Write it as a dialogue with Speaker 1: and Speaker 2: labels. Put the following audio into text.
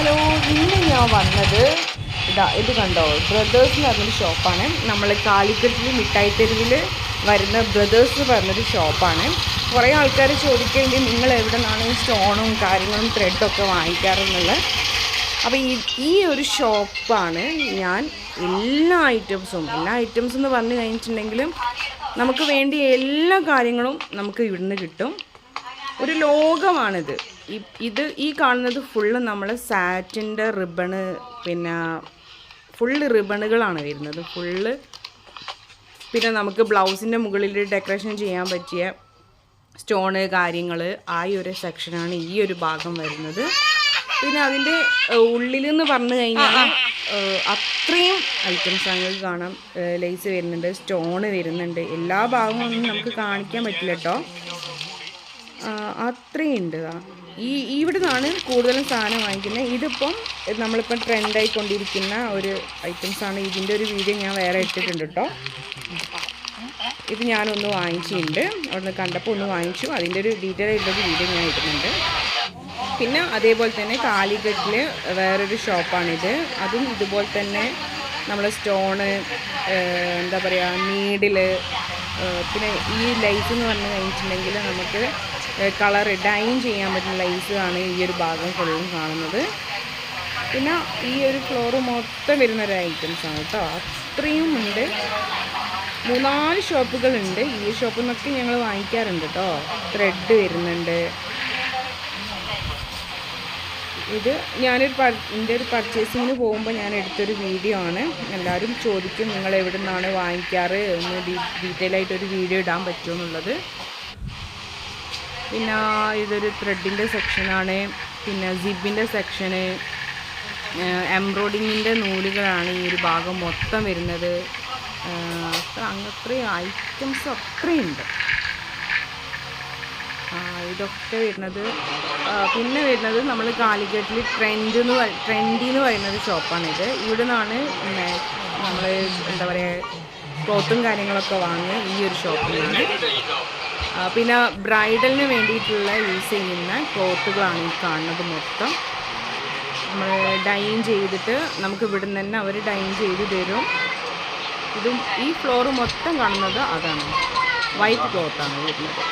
Speaker 1: Hello, ഇന്ന് ഞാൻ വന്നത് ഇത് കണ്ടോ, ബ്രദേഴ്സ് എന്ന് പറഞ്ഞൊരു ഷോപ്പാണ്. നമ്മൾ കാലിക്കറ്റിൽ മിഠായി തെരുവിൽ വരുന്ന ബ്രദേഴ്സ് എന്ന് പറഞ്ഞൊരു ഷോപ്പാണ്. കുറേ ആൾക്കാർ ചോദിക്കേണ്ടി നിങ്ങൾ എവിടെ നിന്നാണ് സ്റ്റോണും കാര്യങ്ങളും ത്രെഡൊക്കെ വാങ്ങിക്കാറെന്നുള്ളത്. അപ്പോൾ ഈ ഒരു ഷോപ്പാണ് ഞാൻ എല്ലാ ഐറ്റംസും എന്ന് പറഞ്ഞു കഴിഞ്ഞിട്ടുണ്ടെങ്കിലും നമുക്ക് വേണ്ടി എല്ലാ കാര്യങ്ങളും നമുക്ക് ഇവിടുന്ന് കിട്ടും. ഒരു ലോകമാണിത്. ഈ കാണുന്നത് ഫുള്ള് നമ്മൾ സാറ്റിൻ്റെ റിബണ്, പിന്നെ ഫുള്ള് റിബണുകളാണ് വരുന്നത് ഫുള്ള്. പിന്നെ നമുക്ക് ബ്ലൗസിൻ്റെ മുകളിൽ ഡെക്കറേഷൻ ചെയ്യാൻ പറ്റിയ സ്റ്റോണ് കാര്യങ്ങൾ, ആ ഒരു സെക്ഷനാണ് ഈ ഒരു ഭാഗം വരുന്നത്. പിന്നെ അതിൻ്റെ ഉള്ളിലെന്ന് പറഞ്ഞു കഴിഞ്ഞാൽ അത്രയും ഐറ്റംസ് നിങ്ങൾക്ക് കാണാം. ലേസ് വരുന്നുണ്ട്, സ്റ്റോണ് വരുന്നുണ്ട്. എല്ലാ ഭാഗവും ഒന്നും നമുക്ക് കാണിക്കാൻ പറ്റില്ല കേട്ടോ, അത്രയും ഉണ്ട്. ഇവിടെ നിന്നാണ് കൂടുതലും സാധനം വാങ്ങിക്കുന്നത്. ഇതിപ്പം നമ്മളിപ്പം ട്രെൻഡായിക്കൊണ്ടിരിക്കുന്ന ഒരു ഐറ്റംസാണ്. ഇതിൻ്റെ ഒരു വീഡിയോ ഞാൻ വേറെ ഇട്ടിട്ടുണ്ട് കേട്ടോ. ഇത് ഞാനൊന്ന് വാങ്ങിച്ചിട്ടുണ്ട്, അവിടുന്ന് കണ്ടപ്പോൾ ഒന്ന് വാങ്ങിച്ചു. അതിൻ്റെ ഒരു ഡീറ്റെയിൽ ആയിട്ടൊരു വീഡിയോ ഞാൻ ഇടുന്നുണ്ട്. പിന്നെ അതേപോലെ തന്നെ കാലിക്കറ്റിൽ വേറൊരു ഷോപ്പാണിത്. അതും ഇതുപോലെ തന്നെ നമ്മൾ സ്റ്റോണ്, എന്താ പറയുക, നീഡില്, പിന്നെ ഈ ലൈസ് എന്ന് പറഞ്ഞു കഴിഞ്ഞിട്ടുണ്ടെങ്കിൽ നമുക്ക് കളർ ഡൈൻ ചെയ്യാൻ പറ്റുന്ന ലൈസാണ് ഈ ഒരു ഭാഗം ഫുള്ളും കാണുന്നത്. പിന്നെ ഈ ഒരു ഫ്ലോറ് മൊത്തം വരുന്നൊരു ഐറ്റംസാണ് കേട്ടോ, അത്രയും ഉണ്ട്. 3-4 ഷോപ്പുകളുണ്ട്. ഈ ഷോപ്പിൽ നിന്നൊക്കെ ഞങ്ങൾ വാങ്ങിക്കാറുണ്ട് കേട്ടോ. ത്രെഡ് വരുന്നുണ്ട്. ഇത് എൻ്റെ ഒരു പർച്ചേസിങ്ങിന് പോകുമ്പോൾ ഞാൻ എടുത്തൊരു വീഡിയോ ആണ്. എല്ലാവരും ചോദിക്കും നിങ്ങൾ എവിടെ നിന്നാണ് വാങ്ങിക്കാറ് എന്ന് ഡീറ്റെയിൽ ആയിട്ടൊരു വീഡിയോ ഇടാൻ പറ്റുമെന്നുള്ളത്. പിന്നെ ഇതൊരു ത്രെഡിൻ്റെ സെക്ഷനാണ്. പിന്നെ സിബിൻ്റെ സെക്ഷന്, എംബ്രോയിഡിങ്ങിൻ്റെ നൂലുകളാണ് ഈ ഒരു ഭാഗം മൊത്തം വരുന്നത്. അത്രയും ഐറ്റംസ് അത്രയുണ്ട്. ഇതൊക്കെ വരുന്നത്. പിന്നെ വരുന്നത് നമ്മൾ കാലിക്കറ്റിൽ ട്രെൻഡി എന്ന് പറയുന്നൊരു ഷോപ്പാണിത്. ഇവിടെ നിന്നാണ് നമ്മൾ എന്താ പറയുക ക്ലോത്തും കാര്യങ്ങളൊക്കെ വാങ്ങുക ഈ ഒരു ഷോപ്പിൽ നിന്നാണ്. പിന്നെ ബ്രൈഡലിന് വേണ്ടിയിട്ടുള്ള യൂസ് ചെയ്യുന്ന ക്ലോത്തുകളാണ് ഈ കാണുന്നത് മൊത്തം. നമ്മൾ ഡൈൻ ചെയ്തിട്ട് നമുക്ക് ഇവിടുന്ന് തന്നെ അവർ ഡൈൻ ചെയ്ത് തരും. ഇതും ഈ ഫ്ലോറ് മൊത്തം കാണുന്നത് അതാണ്, വൈറ്റ് ക്ലോത്താണ് വരുന്നത്.